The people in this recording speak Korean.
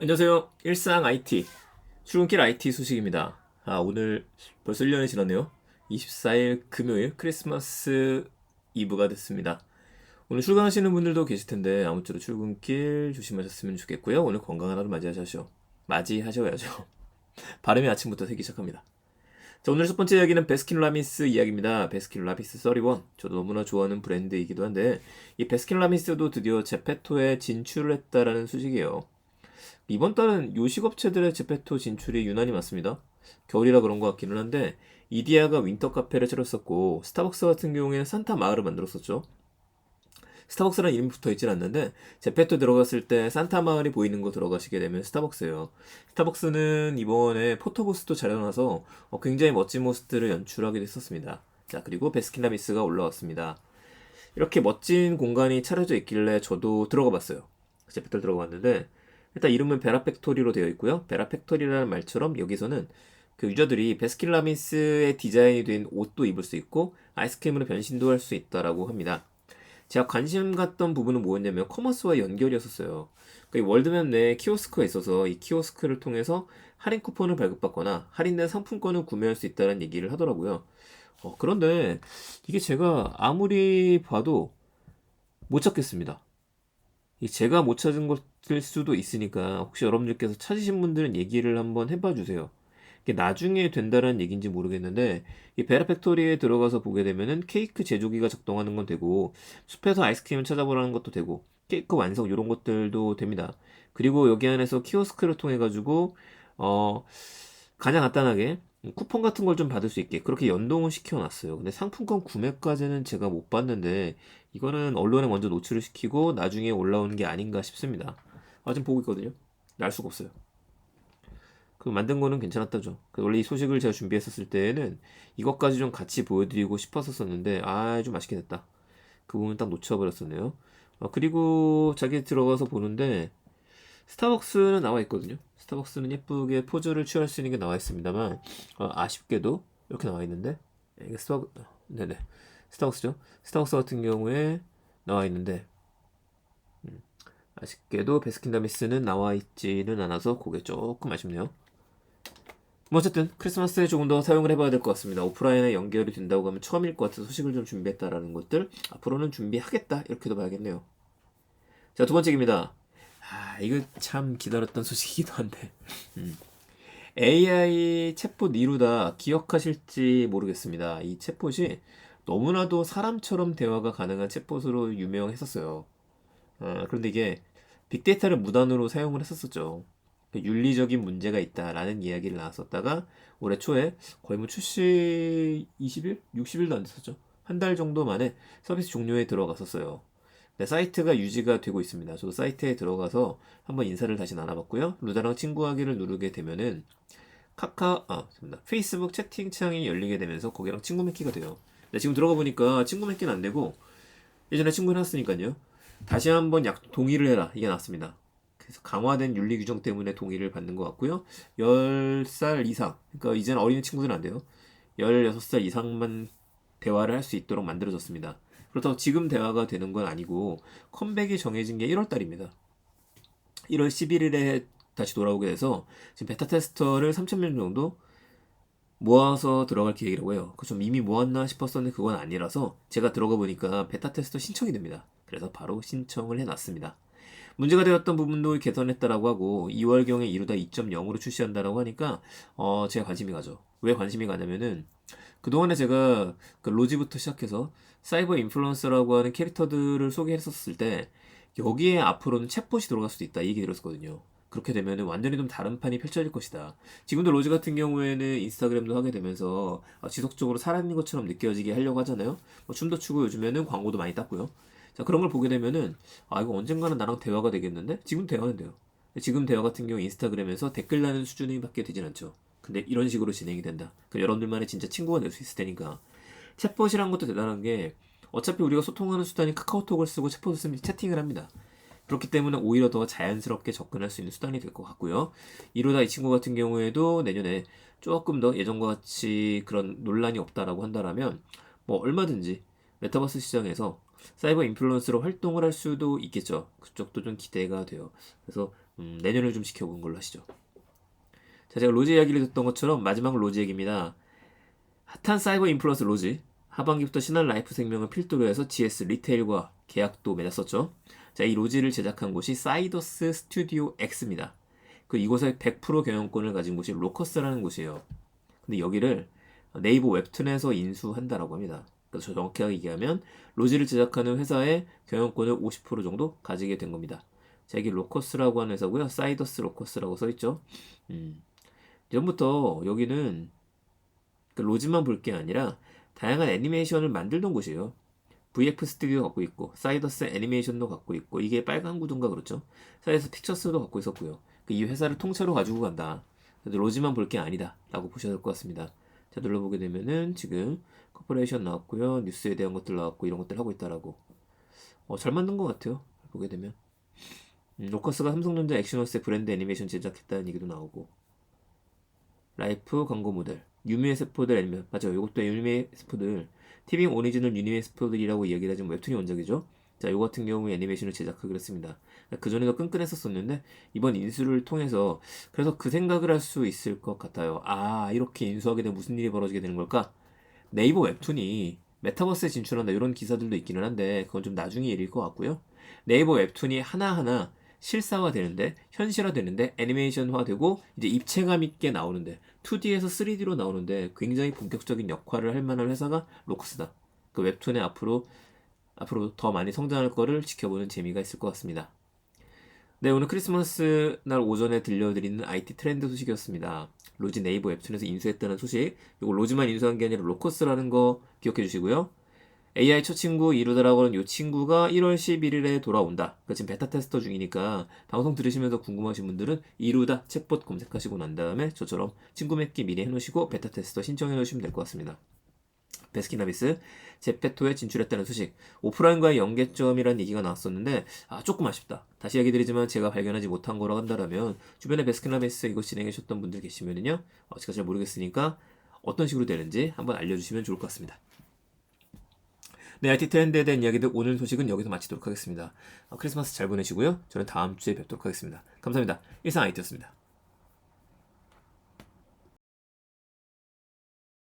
안녕하세요. 일상 IT, 출근길 IT 소식입니다. 오늘 벌써 1년이 지났네요. 24일 금요일 크리스마스 이브가 됐습니다. 오늘 출근하시는 분들도 계실 텐데 아무쪼록 출근길 조심하셨으면 좋겠고요. 오늘 건강한 하루 맞이하셔야죠. 발음이 아침부터 새기 시작합니다. 자, 오늘 첫 번째 이야기는 베스킨라빈스 이야기입니다. 베스킨라빈스 31. 저도 너무나 좋아하는 브랜드이기도 한데 이 베스킨라빈스도 드디어 제페토에 진출을 했다라는 소식이에요. 이번 달은 요식업체들의 제페토 진출이 유난히 많습니다. 겨울이라 그런 것 같기는 한데 이디야가 윈터 카페를 차렸었고 스타벅스 같은 경우에는 산타 마을을 만들었었죠. 스타벅스라는 이름이 붙어있진 않는데 제페토 들어갔을 때 산타 마을이 보이는 거 들어가시게 되면 스타벅스예요. 스타벅스는 이번에 포토부스도 잘해놔서 굉장히 멋진 모습들을 연출하게 됐었습니다. 자, 그리고 베스킨라빈스가 올라왔습니다. 이렇게 멋진 공간이 차려져 있길래 저도 들어가 봤어요. 제페토 들어가 봤는데 일단 이름은 베라팩토리로 되어 있고요. 베라팩토리라는 말처럼 여기서는 그 유저들이 베스킨라빈스의 디자인이 된 옷도 입을 수 있고 아이스크림으로 변신도 할 수 있다라고 합니다. 제가 관심 갔던 부분은 뭐였냐면 커머스와 연결이었었어요. 그러니까 월드맵 내에 키오스크가 있어서 이 키오스크를 통해서 할인 쿠폰을 발급받거나 할인된 상품권을 구매할 수 있다는 얘기를 하더라고요. 그런데 이게 제가 아무리 봐도 못 찾겠습니다. 제가 못 찾은 것일 수도 있으니까 혹시 여러분들께서 찾으신 분들은 얘기를 한번 해봐 주세요. 이게 나중에 된다는 얘기인지 모르겠는데 이 베라 팩토리에 들어가서 보게 되면은 케이크 제조기가 작동하는 건 되고 숲에서 아이스크림을 찾아보라는 것도 되고 케이크 완성 이런 것들도 됩니다. 그리고 여기 안에서 키오스크를 통해 가지고 어 가장 간단하게 쿠폰 같은 걸 좀 받을 수 있게 그렇게 연동을 시켜놨어요. 근데 상품권 구매까지는 제가 못 봤는데 이거는 언론에 먼저 노출을 시키고 나중에 올라오는 게 아닌가 싶습니다. 지금 보고 있거든요. 알 수가 없어요. 그 만든 거는 괜찮았다죠. 원래 이 소식을 제가 준비했었을 때에는 이것까지 좀 같이 보여드리고 싶었었는데 좀 아쉽게 됐다. 그 부분 딱 놓쳐버렸었네요. 그리고 자기 들어가서 보는데 스타벅스는 나와 있거든요. 스타벅스는 예쁘게 포즈를 취할 수 있는 게 나와 있습니다만 아쉽게도 이렇게 나와 있는데 이게 네네 스타벅스죠. 스타벅스 같은 경우에 나와 있는데 아쉽게도 베스킨라빈스는 나와 있지는 않아서 그게 조금 아쉽네요. 뭐 어쨌든 크리스마스에 조금 더 사용을 해봐야 될 것 같습니다. 오프라인에 연결이 된다고 하면 처음일 것 같아서 소식을 좀 준비했다라는 것들 앞으로는 준비하겠다 이렇게도 봐야겠네요. 자, 두 번째입니다. 이거 참 기다렸던 소식이기도 한데 AI 챗봇 니루다 기억하실지 모르겠습니다. 이 챗봇이 너무나도 사람처럼 대화가 가능한 챗봇으로 유명했었어요. 그런데 이게 빅데이터를 무단으로 사용을 했었었죠. 윤리적인 문제가 있다라는 이야기를 나왔었다가 올해 초에 거의 뭐 출시 20일? 60일도 안 됐었죠. 한 달 정도 만에 서비스 종료에 들어갔었어요. 네, 사이트가 유지가 되고 있습니다. 저도 사이트에 들어가서 한번 인사를 다시 나눠봤고요. 루다랑 친구하기를 누르게 되면은 잠깐만. 페이스북 채팅창이 열리게 되면서 거기랑 친구 맺기가 돼요. 근데 지금 들어가 보니까 친구 맺기는 안 되고 예전에 친구 해놨으니까요. 다시 한번 동의를 해라. 이게 나왔습니다. 그래서 강화된 윤리 규정 때문에 동의를 받는 것 같고요. 10살 이상, 그러니까 이제는 어린 친구들은 안 돼요. 16살 이상만 대화를 할 수 있도록 만들어졌습니다. 그렇다고 지금 대화가 되는 건 아니고 컴백이 정해진 게 1월 달입니다. 1월 11일에 다시 돌아오게 돼서 지금 베타 테스터를 3,000명 정도 모아서 들어갈 계획이라고 해요. 그 좀 이미 모았나 싶었었는데 그건 아니라서 제가 들어가 보니까 베타 테스터 신청이 됩니다. 그래서 바로 신청을 해놨습니다. 문제가 되었던 부분도 개선했다라고 하고 2월경에 이루다 2.0으로 출시한다라고 하니까 제가 관심이 가죠. 왜 관심이 가냐면은 그동안에 제가 그 로지부터 시작해서 사이버 인플루언서라고 하는 캐릭터들을 소개했었을 때 여기에 앞으로는 챗봇이 들어갈 수도 있다 이 얘기 들었거든요. 그렇게 되면은 완전히 좀 다른 판이 펼쳐질 것이다. 지금도 로즈 같은 경우에는 인스타그램도 하게 되면서 지속적으로 살아있는 것처럼 느껴지게 하려고 하잖아요. 춤도 추고 요즘에는 광고도 많이 땄고요. 자, 그런 걸 보게 되면은 이거 언젠가는 나랑 대화가 되겠는데? 지금 대화는 돼요. 지금 대화 같은 경우 인스타그램에서 댓글 나는 수준이밖에 되진 않죠. 근데 이런 식으로 진행이 된다. 그럼 여러분들만의 진짜 친구가 될 수 있을 테니까 챗봇이란 것도 대단한 게 어차피 우리가 소통하는 수단이 카카오톡을 쓰고 챗봇을 쓰면 채팅을 합니다. 그렇기 때문에 오히려 더 자연스럽게 접근할 수 있는 수단이 될 것 같고요. 이러다 이 친구 같은 경우에도 내년에 조금 더 예전과 같이 그런 논란이 없다라고 한다라면 뭐 얼마든지 메타버스 시장에서 사이버 인플루언서로 활동을 할 수도 있겠죠. 그쪽도 좀 기대가 돼요. 그래서 내년을 좀 지켜보는 걸로 하시죠. 자, 제가 로즈 이야기를 듣던 것처럼 마지막 로즈 얘기입니다. 핫한 사이버 인플루언서 로즈. 하반기부터 신한 라이프 생명을 필두로 해서 GS 리테일과 계약도 맺었었죠. 자, 이 로즈를 제작한 곳이 사이더스 스튜디오 X입니다. 그 이곳의 100% 경영권을 가진 곳이 로커스라는 곳이에요. 근데 여기를 네이버 웹툰에서 인수한다라고 합니다. 그래서 정확하게 얘기하면 로지를 제작하는 회사의 경영권을 50% 정도 가지게 된 겁니다. 자, 이게 로커스라고 하는 회사고요. 사이더스 로커스라고 써있죠. 이전부터 여기는 그 로지만 볼 게 아니라 다양한 애니메이션을 만들던 곳이에요. VF 스튜디오 갖고 있고 사이더스 애니메이션도 갖고 있고 이게 빨간 구두인가 그렇죠. 사이더스 픽처스도 갖고 있었고요. 이 회사를 통째로 가지고 간다. 로지만 볼 게 아니다 라고 보셔야 될 것 같습니다. 자, 눌러보게 되면은 지금 커퍼레이션 나왔고요. 뉴스에 대한 것들 나왔고 이런 것들 하고 있다라고. 잘 만든 것 같아요. 보게 되면 로커스가 삼성전자 액션허스의 브랜드 애니메이션 제작했다는 얘기도 나오고 라이프 광고 모델 유미의 세포들 애니메이션 맞아요. 이것도 유미의 세포들 티빙 오리지널 유니의 세포들이라고 이야기를 하지만 웹툰이 원작이죠. 자, 요 같은 경우에 애니메이션을 제작하기로 했습니다. 그전에도 끈끈했었었는데 이번 인수를 통해서 그래서 그 생각을 할 수 있을 것 같아요. 아, 이렇게 인수하게 되면 무슨 일이 벌어지게 되는 걸까? 네이버 웹툰이 메타버스에 진출한다 이런 기사들도 있기는 한데 그건 좀 나중에 일일 것 같고요. 네이버 웹툰이 하나하나 실사화되는데 현실화되는데 애니메이션화되고 이제 입체감 있게 나오는데 2D에서 3D로 나오는데 굉장히 본격적인 역할을 할 만한 회사가 로커스다. 그 웹툰에 앞으로 더 많이 성장할 거를 지켜보는 재미가 있을 것 같습니다. 네, 오늘 크리스마스 날 오전에 들려드리는 IT 트렌드 소식이었습니다. 로지 네이버 웹툰에서 인수했다는 소식. 이거 로지만 인수한 게 아니라 로커스라는 거 기억해 주시고요. AI 첫 친구 이루다라고 하는 이 친구가 1월 11일에 돌아온다. 그러니까 지금 베타 테스터 중이니까 방송 들으시면서 궁금하신 분들은 이루다 챗봇 검색하시고 난 다음에 저처럼 친구 맺기 미리 해놓으시고 베타 테스터 신청해 놓으시면 될 것 같습니다. 베스킨라빈스 제페토에 진출했다는 소식. 오프라인과의 연계점이라는 얘기가 나왔었는데 조금 아쉽다. 다시 얘기 드리지만 제가 발견하지 못한 거라고 한다면 주변에 베스킨라빈스 이거 진행하셨던 분들 계시면은요. 제가 잘 모르겠으니까 어떤 식으로 되는지 한번 알려주시면 좋을 것 같습니다. 네, IT 트렌드에 대한 이야기들 오늘 소식은 여기서 마치도록 하겠습니다. 크리스마스 잘 보내시고요. 저는 다음 주에 뵙도록 하겠습니다. 감사합니다. 일상 IT였습니다.